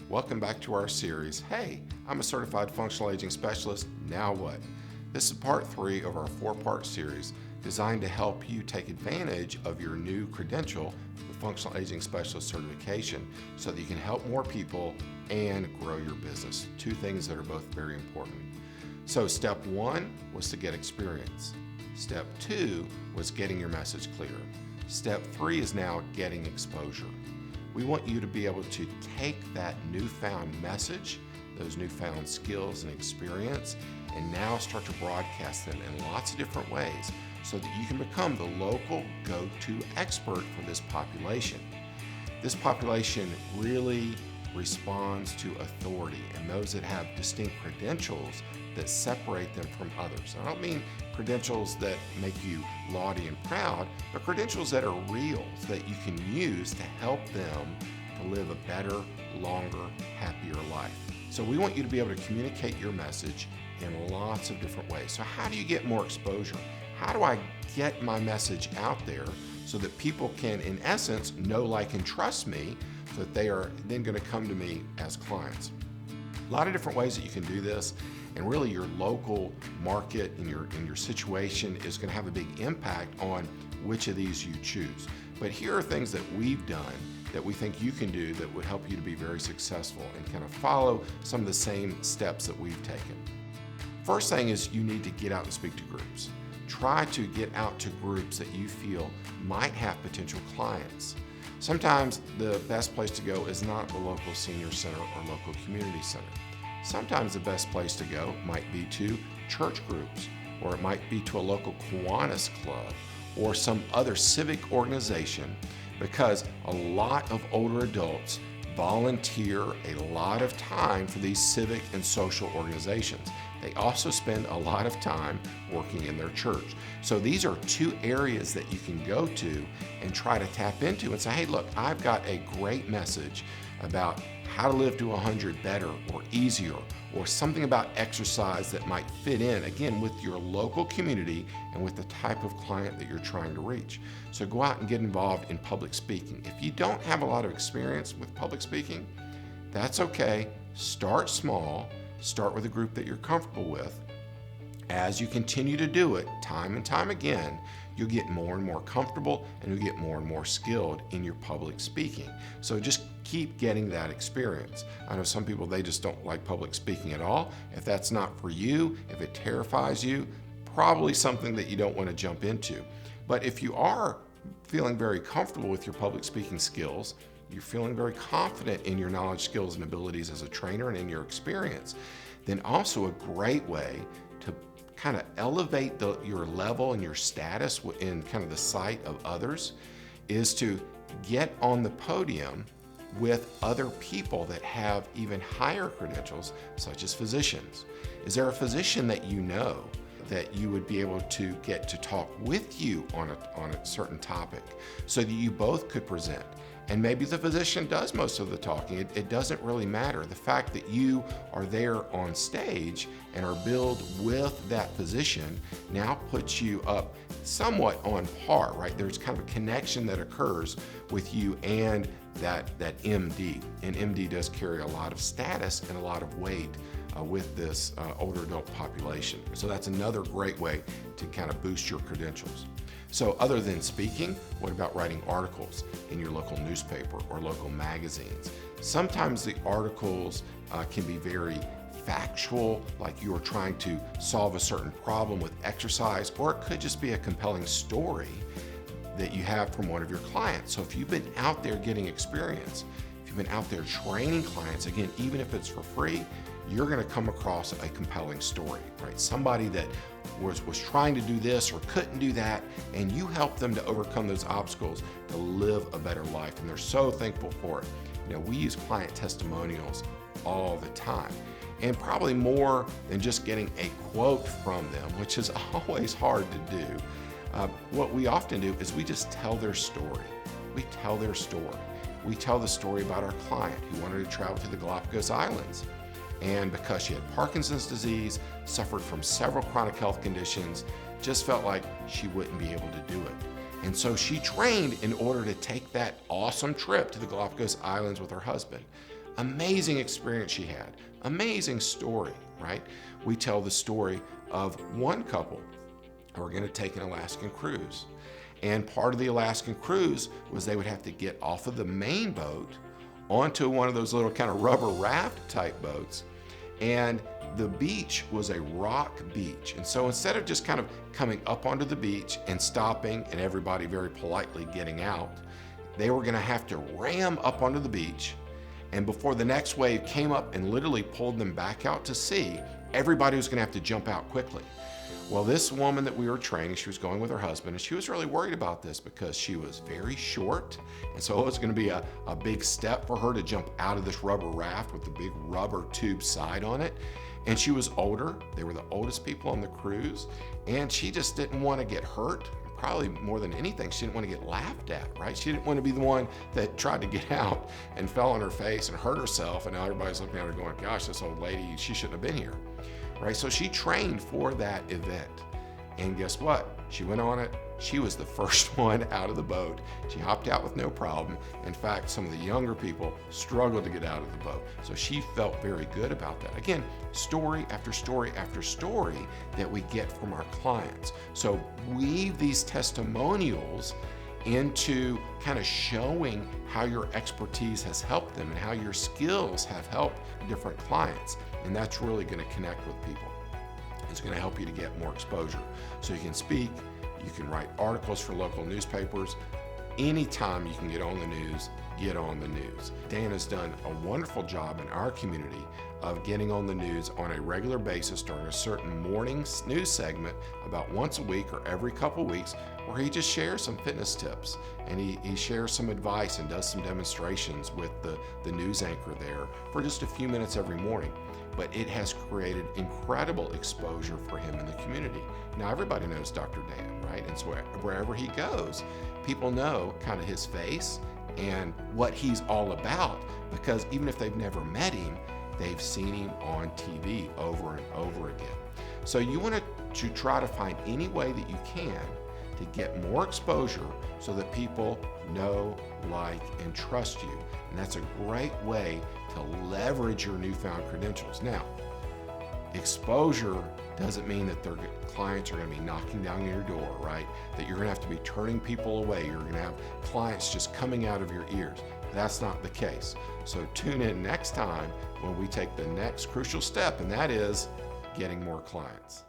Welcome back to our series, Hey, I'm a Certified Functional Aging Specialist, now what? This is part 3 of our 4-part series designed to help you take advantage of your new credential, the Functional Aging Specialist certification, so that you can help more people and grow your business. 2 things that are both very important. So step 1 was to get experience. Step 2 was getting your message clear. Step 3 is now getting exposure. We want you to be able to take that newfound message, those newfound skills and experience, and now start to broadcast them in lots of different ways so that you can become the local go-to expert for this population. This population really responds to authority and those that have distinct credentials that separate them from others. I don't mean credentials that make you lauded and proud, but credentials that are real, that you can use to help them to live a better, longer, happier life. So we want you to be able to communicate your message in lots of different ways. So how do you get more exposure? How do I get my message out there so that people can, in essence, know, like, and trust me, so that they are then going to come to me as clients? A lot of different ways that you can do this, and really your local market and your situation is going to have a big impact on which of these you choose. But here are things that we've done that we think you can do that would help you to be very successful and kind of follow some of the same steps that we've taken. First thing is you need to get out and speak to groups. Try to get out to groups that you feel might have potential clients. Sometimes the best place to go is not the local senior center or local community center. Sometimes the best place to go might be to church groups, or it might be to a local Kiwanis club or some other civic organization, because a lot of older adults volunteer a lot of time for these civic and social organizations. They also spend a lot of time working in their church. So these are 2 areas that you can go to and try to tap into and say, hey, look, I've got a great message about how to live to 100 better or easier, or something about exercise that might fit in, again, with your local community and with the type of client that you're trying to reach. So go out and get involved in public speaking. If you don't have a lot of experience with public speaking, that's okay. Start small. Start with a group that you're comfortable with. As you continue to do it time and time again, you'll get more and more comfortable and you'll get more and more skilled in your public speaking. So just keep getting that experience. I know some people, they just don't like public speaking at all. If that's not for you, if it terrifies you, probably something that you don't want to jump into. But if you are feeling very comfortable with your public speaking skills, you're feeling very confident in your knowledge, skills, and abilities as a trainer and in your experience, then also a great way to kind of elevate your level and your status in kind of the sight of others is to get on the podium with other people that have even higher credentials, such as physicians. Is there a physician that you know that you would be able to get to talk with you on a certain topic so that you both could present? And maybe the physician does most of the talking. It doesn't really matter. The fact that you are there on stage and are billed with that physician now puts you up somewhat on par, right? There's kind of a connection that occurs with you and that MD. And MD does carry a lot of status and a lot of weight with this older adult population. So that's another great way to kind of boost your credentials. So other than speaking, what about writing articles in your local newspaper or local magazines? Sometimes the articles can be very factual, like you are trying to solve a certain problem with exercise, or it could just be a compelling story that you have from one of your clients. So if you've been out there getting experience, if you've been out there training clients, again, even if it's for free, you're going to come across a compelling story, right? Somebody that was trying to do this or couldn't do that, and you help them to overcome those obstacles to live a better life, and they're so thankful for it. You know, we use client testimonials all the time, and probably more than just getting a quote from them, which is always hard to do. What we often do is we just tell their story. We tell their story. We tell the story about our client who wanted to travel to the Galapagos Islands. And because she had Parkinson's disease, suffered from several chronic health conditions, just felt like she wouldn't be able to do it. And so she trained in order to take that awesome trip to the Galapagos Islands with her husband. Amazing experience she had. Amazing story, right? We tell the story of one couple who were going to take an Alaskan cruise. And part of the Alaskan cruise was they would have to get off of the main boat onto one of those little kind of rubber raft type boats. And the beach was a rock beach. And so instead of just kind of coming up onto the beach and stopping and everybody very politely getting out, they were going to have to ram up onto the beach. And before the next wave came up and literally pulled them back out to sea, everybody was going to have to jump out quickly. Well, this woman that we were training, she was going with her husband, and she was really worried about this because she was very short. And so it was going to be a big step for her to jump out of this rubber raft with the big rubber tube side on it. And she was older. They were the oldest people on the cruise. And she just didn't want to get hurt. Probably more than anything, she didn't want to get laughed at, right? She didn't want to be the one that tried to get out and fell on her face and hurt herself. And now everybody's looking at her going, gosh, this old lady, she shouldn't have been here. Right? So she trained for that event. And guess what? She went on it. She was the first one out of the boat. She hopped out with no problem. In fact, some of the younger people struggled to get out of the boat. So she felt very good about that. Again, story after story after story that we get from our clients. So weave these testimonials into kind of showing how your expertise has helped them and how your skills have helped different clients. And that's really going to connect with people. It's going to help you to get more exposure. So you can speak, you can write articles for local newspapers. Anytime you can get on the news, get on the news. Dan has done a wonderful job in our community of getting on the news on a regular basis during a certain morning news segment about once a week or every couple weeks, where he just shares some fitness tips and he shares some advice and does some demonstrations with the news anchor there for just a few minutes every morning. But it has created incredible exposure for him in the community. Now everybody knows Dr. Dan, right? And so wherever he goes, people know kind of his face and what he's all about, because even if they've never met him, they've seen him on TV over and over again. So you want to try to find any way that you can to get more exposure so that people know, like, and trust you. And that's a great way to leverage your newfound credentials. Now, exposure doesn't mean that their clients are going to be knocking down your door, right? That you're going to have to be turning people away. You're going to have clients just coming out of your ears. That's not the case. So tune in next time when we take the next crucial step, and that is getting more clients.